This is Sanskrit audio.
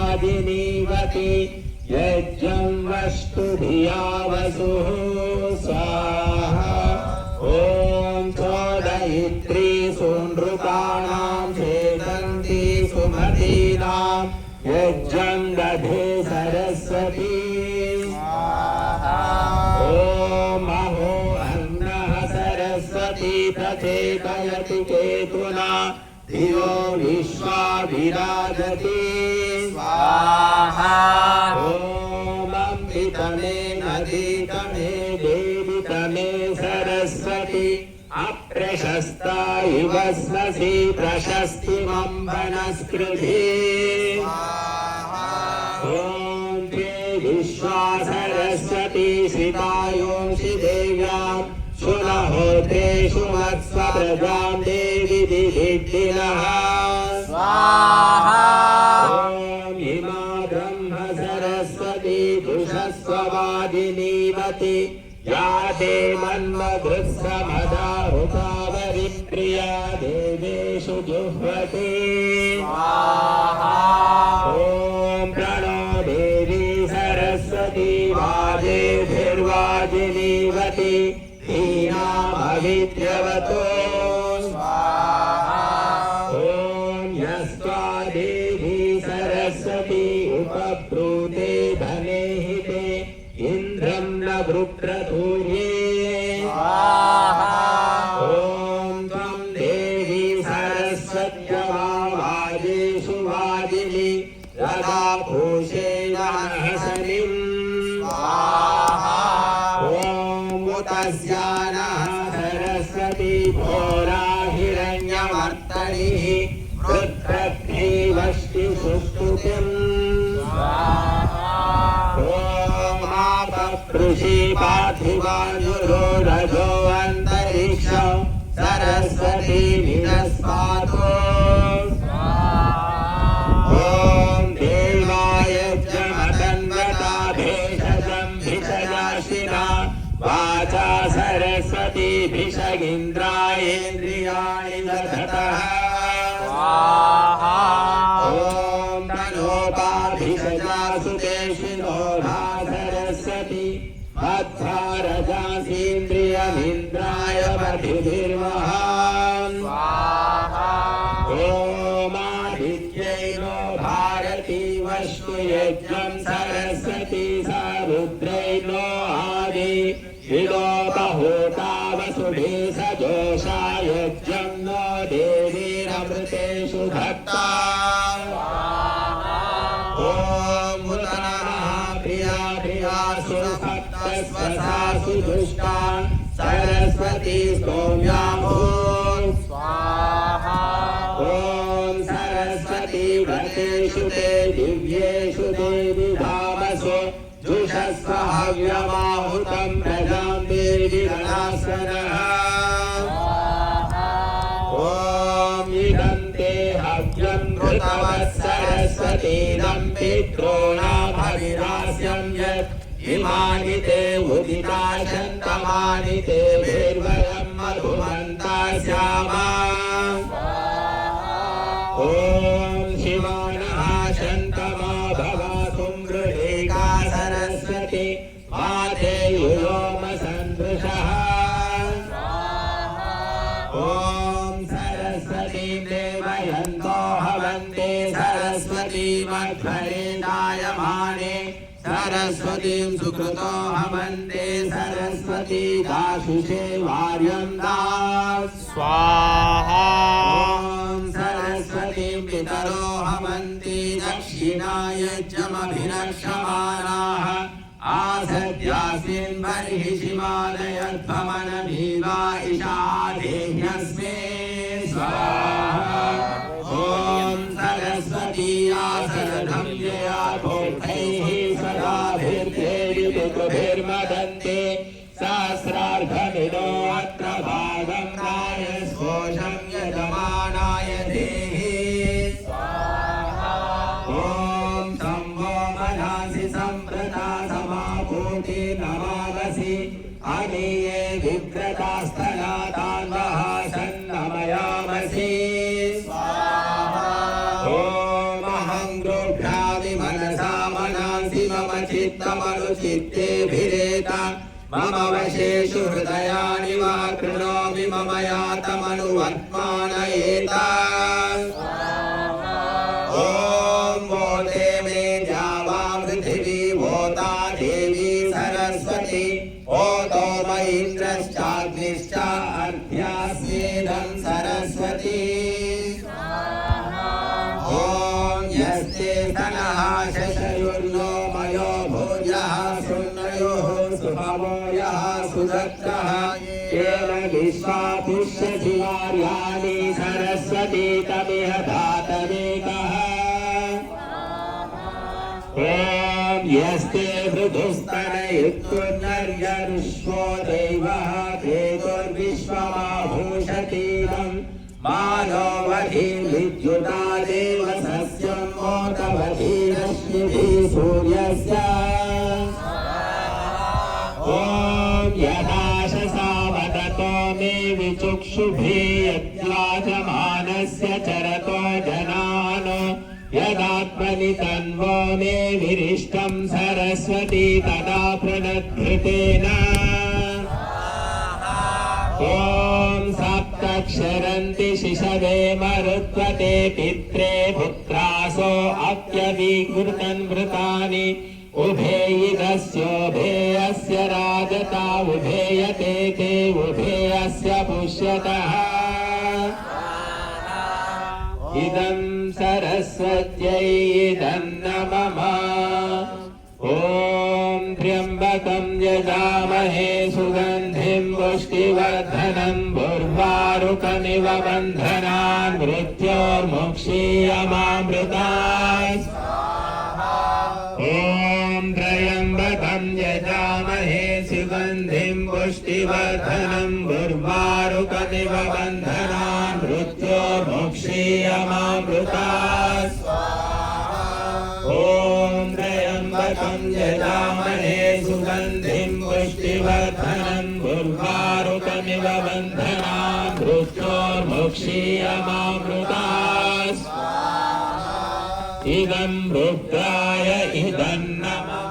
वाजेभिर्वाजिनीवति यज्ञं वस्तु धिया वसुः स्वाहा ॐ चोदयित्री सुनृतानां छेदन्ति सुमतीनां यज्ञं दधे सरस्वती स्वाहा ॐ महो अन्नः सरस्वती प्रचेतयति केतुना धियो विश्वा विराजति स्वाहा ॐ अमृतमे नदीतमे देवितमे सरस्वती अप्रशस्ता इव स्मसि प्रशस्तिमं वनस्पृधि ॐ ते विश्वा सरस्वती श्रितायोंषि देव्यां सुनहोत्रेषु मत्स्वप्रजां देवि दिदिक्खिलः स्वाहा ॐ इमा ब्रह्म सरस्वती दुषस्ववादिनीवति या ते मन्मधुस्समदाहुतावरिप्रिया देवेषु जुह्वति स्वाहा ॐ प्रणो देवी सरस्वती वाजेभिर्वाजिनीवति धीनामविद्यवतो स्वाहा ॐ यस्त्वा देवी सरस्वती उपब्रूते धने हिते इन्द्रं न वृत्रतूर्ये स्वाहा ॐ त्वं देवी सरस्वत्यवाजेषु वाजिनी रदा भूषेण हसनिं स्वाहा ॐ उतस्यानः सरस्वती भोरा हिरण्यवर्तनिः वृत्रग्रीवष्टि सुस्तुतिं स्वाहा ॐ आपकृषि पार्थिवानुरो रजो अन्तरिक्षं सरस्वती निरस्पातो स्वाहा ॐ देवायज्ञमतन्वता भेषजं भिषजाशिना वाचा सरस्वती भिषगिन्द्रायेन्द्रियाणि दधतः स्वाहा ॐ तनोपाभिषजा सुतेषिनो भा सरस्वती मध्वारजासीन्द्रियमिन्द्राय मधिभिर्महान् स्वाहा ॐ आदित्यै नो भारती वस्तु यज्ञं सरस्वती सा रुद्रै नो आदि विलोपहोता वसुभि सजोषा यज्ञं नो देवीरमृतेषु भक्ता ॐ मुतनः प्रिया प्रिया सुसप्तस्वसा सुदुष्टान् सरस्वती स्तोम्याभूत् स्वाहा ॐ सरस्वती व्रतेषु ते दिव्येषु देवि धामसु जुषस्व हव्यमाहुतं प्रजां देवि गणासनः ॐ इदं ते हव्यं घृतवत् सरस्वतीनं पितॄणामभिरास्यं यत् इमानि ते उदिताशन्तमानि ते भीर्वयं मधुमन्ता स्यामः ॐ शिवानः शन्तमा भवातुं गृहीका सरस्वती माते युयोमसन्दृशः ॐ सरस्वतीं देवयन्तो हवन्ते सरस्वती मध्वरेणायमाने सरस्वतीं सुकृतो हवन्ते सरस्वती दाशुषे वार्यं दात् स्वाहा ॐ सरस्वतीं पितरो हवन्ति दक्षिणायज्ञमभिरक्षमाणाः आसद्यास्मिन् बर्हिषिमालयध्वमनमीवा इषादेह्यस्मे स्वाहा ॐ सरस्वती आसनधं यया भोक्तैः सदाभिर्देवितुभिर्मदन्ते सहस्रार्धमिदो अत्र भागं रायस्पोषं यजमानाय देहि स्वाहा ॐ संवो मनासि सम्प्रता समाभूति नमामसि अनीये विग्रतास्तनातान्वः सन्नमयामसि स्वाहा ॐ चित्तेभिरेत मम वशेषु हृदयानि वा कृणोमि मम यातमनुवर्त्मानयेत ॐ वोते मे द्यावा पृथिवी वोता देवी सरस्वती ओतो म इन्द्रश्चाग्निश्च अर्ध्यास्येदं सरस्वती ॐ यस्ते स्तनः शशयुर्नो मयो भूयः सुन्नयोः सुभवो यः सुदत्तः येन विश्वा पुष्यशिवार्याणि सरस्वती तमिह धातमेकः ॐ यस्ते मृदुस्तनयुक्तुर्नर्यरुष्वो देवः धेतुर्विश्वमाभूषतीदम् मानोवधीर्विद्युता देव सस्यं मोदवधीरश्मिभिः सूर्यस्य ॐ यदाशसा वदतो मे विचुक्षुभिः यद्याजमानस्य चरतो जनान् यदात्मनि तन्वो मे विरिष्टं सरस्वती तदा प्रणद्धृतेन ॐ सप्तक्षरन्ति शिशवे मरुत्वते पित्रे पुत्रासो अप्यविकृतन्मृतानि उभेयिदस्योभेयस्य राजता उभेयते ते उभेयस्य पुष्यतः इदं सरस्वत्यै इदं न मम ॐ त्र्यम्बकं यजामहे सुगन्धिं पुष्टिवर्धनं उर्वारुकमिव बन्धनान् मृत्योर्मुक्षीयमामृतात् ॐ त्र्यम्बकं यजामहे सुगन्धिं पुष्टिवर्धनं उर्वारुकमिव बन्धनान् मृत्योर्मुक्षीयमामृतात् ॐ त्र्यम्बकं यजामहे सुगन्धिं पुष्टिवर्धनं उर्वारुकमिव बन्धनान् मृत्योर्मुक्षीयमामृतात् इदं रुद्राय इदं नमः।